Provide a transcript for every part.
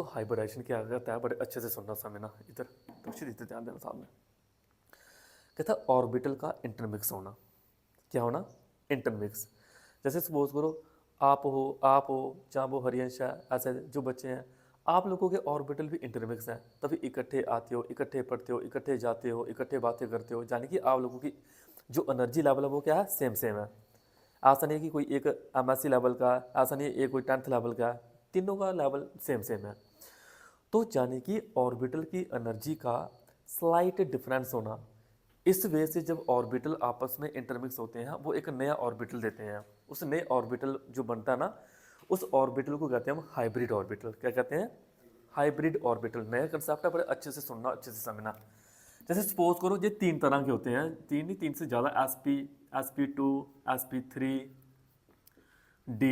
Hybridisation क्या कहता है, बड़े अच्छे से सुनना समझना, इधर तो सीधे ध्यान देना सामने। कहता है ऑर्बिटल का इंटरमिक्स होना। क्या होना? इंटरमिक्स। जैसे सपोज करो आप हो चाहे वो हरियंश है, ऐसे जो बच्चे हैं, आप लोगों के ऑर्बिटल भी इंटरमिक्स हैं, तभी इकट्ठे आते हो, इकट्ठे पढ़ते हो, इकट्ठे जाते हो, इकट्ठे बातें करते हो, यानी कि आप लोगों की जो एनर्जी लेवल है वो क्या है? सेम सेम है। ऐसा नहीं है कि कोई एक एमएससी लेवल का, ऐसा नहीं है एक कोई 10th लेवल का, तीनों का लेवल सेम सेम है। तो यानी कि ऑर्बिटल की एनर्जी का स्लाइट डिफरेंस होना, इस वे से जब ऑर्बिटल आपस में इंटरमिक्स होते हैं वो एक नया ऑर्बिटल देते हैं। उस नए ऑर्बिटल जो बनता है ना, उस ऑर्बिटल को कहते हैं हम हाइब्रिड ऑर्बिटल। क्या कहते हैं? Hybrid orbital. नया कंसेप्ट है, बड़े अच्छे से सुनना, अच्छे से समझना। जैसे सपोज करो ये 3 तरह के होते हैं, 3 नहीं 3 से ज़्यादा, sp2, sp3, d,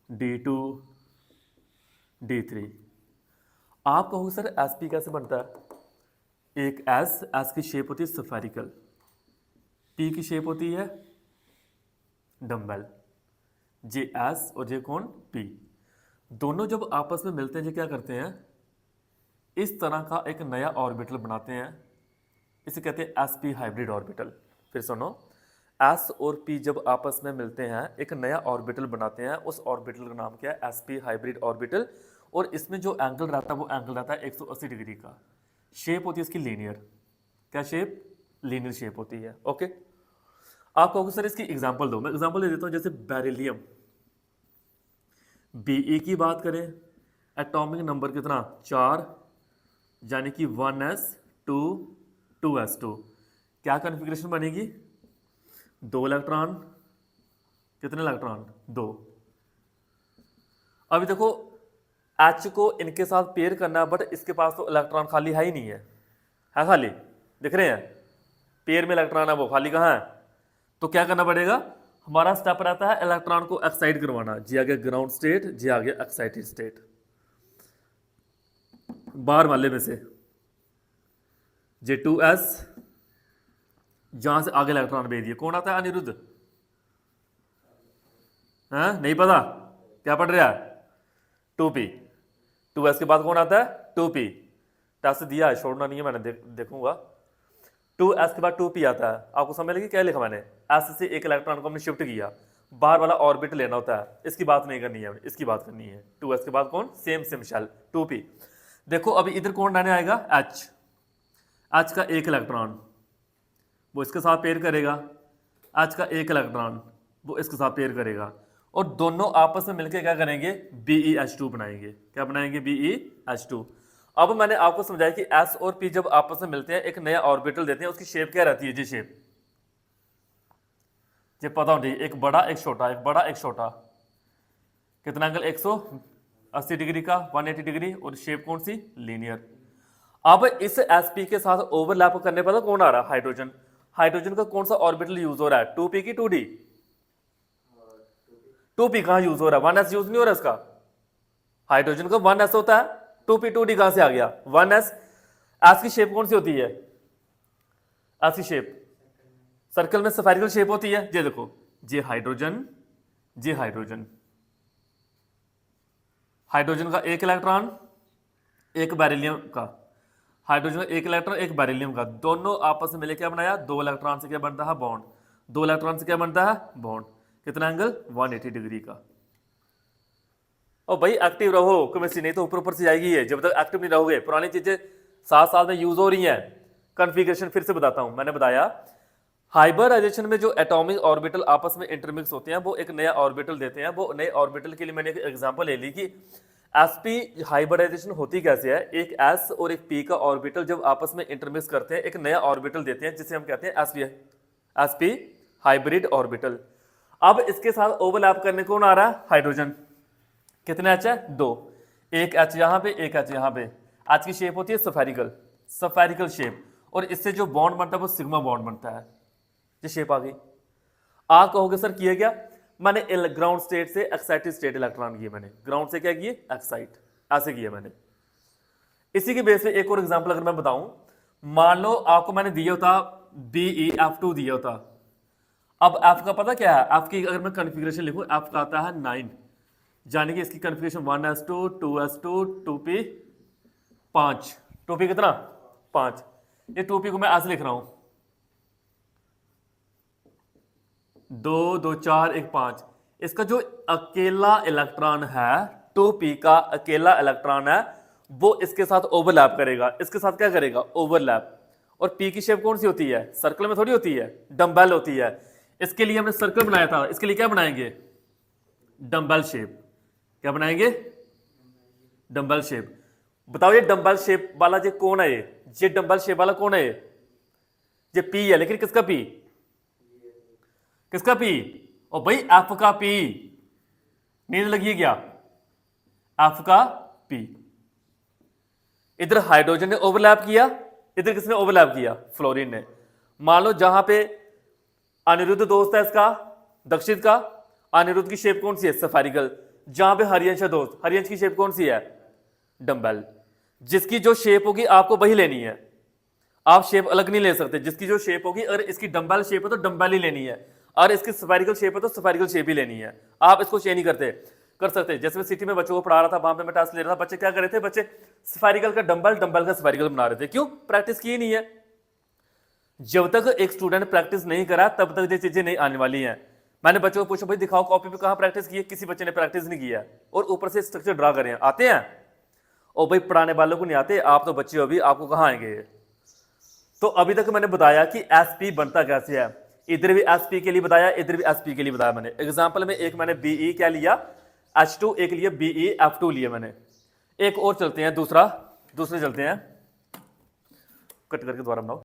d2, d3। आप कहोगे सर sp कैसे बनता है? एक एस की शेप होती है स्फेरिकल, पी की शेप होती है डम्बेल, जे एस और जे कौन? पी। दोनों जब आपस में मिलते हैं ये क्या करते हैं? इस तरह का एक नया ऑर्बिटल बनाते हैं, इसे कहते हैं sp हाइब्रिड ऑर्बिटल। फिर सुनो, s और p जब आपस में मिलते हैं एक नया ऑर्बिटल बनाते हैं, उस ऑर्बिटल का नाम क्या है? sp hybrid orbital. और इसमें जो एंगल रहता है वो एंगल रहता है 180 डिग्री का। शेप होती है इसकी लीनियर। क्या शेप? लीनियर शेप होती है। ओके, आप कहोगे सर इसकी एग्जांपल दो। मैं एग्जांपल दे देता हूं, जैसे बेरिलियम, Be की बात करें, एटॉमिक नंबर कितना? 4, यानी कि 1s2 2s2। क्या कॉन्फ़िगरेशन बनेगी? 2 इलेक्ट्रॉन, कितने इलेक्ट्रॉन? 2। अभी देखो H को इनके साथ पेयर करना है, बट इसके पास तो इलेक्ट्रॉन खाली है ही नहीं है खाली दिख रहे हैं? पेयर में इलेक्ट्रॉन है, वो खाली कहाँ है? तो क्या करना पड़ेगा? हमारा स्टेप रहता है इलेक्ट्रॉन को एक्साइट करवाना। जी आ गया ग्राउंड स्टेट, जी आ गया एक्साइटेड स्टेट। बाहर वाले में से J2s, जहां से आगे इलेक्ट्रॉन भेज दिए, कौन आता है? अनिरुद्ध? हाँ, नहीं पता? क्या पढ़ रहा है? 2p। 2s के बाद कौन आता है? 2p। टेस्ट दिया है, छोड़ना नहीं है, मैंने देखूंगा। 2s के बाद 2p आता है। आपको समझ लगी क्या लिखा मैंने? s से एक इलेक्ट्रॉन को हमने शिफ्ट किया, बाहर वाला ऑर्बिट लेना होता है। इसकी बात नहीं करनी है, इसकी बात करनी है। 2s के बाद कौन? Same same shell 2p। देखो अभी इधर कौन रहने आएगा? h का एक इलेक्ट्रॉन वो इसके साथ पेयर करेगा, h का एक इलेक्ट्रॉन वो इसके साथ पेयर करेगा, और दोनों आपस में मिलकर क्या करेंगे? BeH2 बनाएंगे। क्या बनाएंगे? BeH2। अब मैंने आपको समझाया कि S और P जब आपस में मिलते हैं एक नया ऑर्बिटल देते हैं, उसकी शेप क्या रहती है? जी शेप, ये पता होनी चाहिए, एक बड़ा एक छोटा, एक बड़ा एक छोटा। कितना एंगल? 180 डिग्री का, 180 डिग्री, और शेप कौन सी? लीनियर। अब इस sp के साथ ओवरलैप करने पर कौन आ रहा है? हाइड्रोजन। हाइड्रोजन का कौन सा ऑर्बिटल यूज हो रहा है? 2p की 2d? 2p कहां यूज हो रहा है? 1s यूज नहीं हो रहा इसका। हाइड्रोजन का 1s होता है, 2p 2d कहां से आ गया? 1s। s की शेप कौन सी होती है? s की शेप सर्कल में स्फेरिकल शेप होती है। ये देखो, ये हाइड्रोजन, ये हाइड्रोजन। हाइड्रोजन का एक इलेक्ट्रॉन, एक बेरिलियम का। हाइड्रोजन का एक इलेक्ट्रॉन, एक बेरिलियम का, दोनों आपस में मिलकर क्या बनाया? 2 इलेक्ट्रॉन से क्या बनता है? बॉन्ड। 2 इलेक्ट्रॉन से क्या बनता है? बॉन्ड। कितना एंगल? 180 डिग्री का। और भाई एक्टिव रहो केमिस्ट्री, नहीं तो ऊपर ऊपर से जाएगी है। जब तक एक्टिव नहीं रहोगे, पुरानी चीजें 7 साल में यूज हो रही हैं। कॉन्फ़िगरेशन फिर से बताता हूं, मैंने बताया हाइब्रिडाइजेशन में जो एटॉमिक ऑर्बिटल आपस में इंटरमिक्स होते हैं वो एक नया ऑर्बिटल देते हैं। वो नए ऑर्बिटल के लिए मैंने एक एग्जांपल ले ली कि sp हाइब्रिडाइजेशन होती कैसे है। एक s और एक p का ऑर्बिटल जब आपस में इंटरमिक्स करते हैं एक नया ऑर्बिटल देते हैं, जिसे हम कहते हैं sp हाइब्रिड ऑर्बिटल। अब इसके साथ ओवरलैप करने कौन आ रहा है? हाइड्रोजन। कितने h है? 2। एक h यहां पे, एक h यहां पे। h की शेप होती है स्फेरिकल, स्फेरिकल शेप, और इससे जो बॉन्ड बनता है वो सिग्मा बॉन्ड बनता है। ये शेप आ गई। आप कहोगे सर किया क्या? मैंने ग्राउंड स्टेट से एक्साइटेड स्टेट इलेक्ट्रॉन किए। मैंने ग्राउंड से क्या किए? एक्साइट, ऐसे किया मैंने। इसी के बेस पे एक और एग्जांपल अगर मैं बताऊं, मान लो आपको मैंने दिया होता BeF2 दिया होता। अब F का पता क्या है? F की अगर मैं कॉन्फ़िगरेशन लिखूं, F का आता है 9, यानी कि इसकी configuration 1s2 2s2 2p 5, 2p कितना 5, ये 2p को मैं ऐसे लिख रहा हूं 2 2 4 1 5। इसका जो अकेला इलेक्ट्रॉन है 2p का अकेला इलेक्ट्रॉन है वो इसके साथ ओवरलैप करेगा, इसके साथ क्या करेगा ओवरलैप। और p की शेप कौन सी होती है, सर्कल में थोड़ी होती है, डम्बेल होती है। इसके लिए हमने सर्कल बनाया था, इसके लिए क्या बनाएंगे डम्बेल शेप। क्या बनाएंगे डम्बेल शेप। बताओ ये डम्बेल शेप वाला जो कौन है, ये डम्बेल शेप वाला कौन है, ये p है, लेकिन किसका p, किसका p, ओ भाई f का p। नींद लगी क्या, f का p। इधर हाइड्रोजन ने ओवरलैप किया, इधर किसने ओवरलैप किया फ्लोरीन ने। मान लो जहां पे अनिरुद्ध दोस्त है इसका दक्षित का, अनिरुद्ध की शेप कौन सी है सफेरिकल। जहां पे हरियंश है दोस्त, हरियंश की शेप कौन सी है डम्बेल। जिसकी जो शेप होगी आपको वही लेनी है, आप शेप अलग नहीं ले सकते। जिसकी जो शेप होगी, अगर इसकी डम्बेल शेप है तो डम्बेल ही लेनी है, और इसकी स्फेरिकल शेप है तो स्फेरिकल शेप ही लेनी है। आप इसको चेंज नहीं कर सकते। जैसे मैं सिटी में बच्चों को पढ़ा रहा था, वहां पे मैं टेस्ट ले रहा था, बच्चे क्या कर रहे थे, बच्चे स्फेरिकल का डम्बेल, डम्बेल का स्फेरिकल बना रहे थे। क्यों, प्रैक्टिस की नहीं है। जब तक एक स्टूडेंट प्रैक्टिस नहीं करा तब तक ये चीजें नहीं आने वाली हैं। मैंने बच्चों को पूछा भाई दिखाओ कॉपी पे कहां प्रैक्टिस की है, किसी बच्चे ने प्रैक्टिस नहीं किया, और ऊपर से स्ट्रक्चर ड्रा करें आते हैं। और भाई पढ़ाने वालों को नहीं आते, आप तो बच्चे हो अभी, आपको कहां आएंगे। तो अभी तक मैंने बताया कि एसपी बनता कैसे है, इधर भी एसपी के लिए बताया, इधर भी एसपी के लिए बताया मैंने। एग्जांपल में एक मैंने बीई क्या लिया H2, एक लिए बीई F2 लिया मैंने। एक और चलते हैं, दूसरे चलते हैं, कट करके दोबारा बनाओ।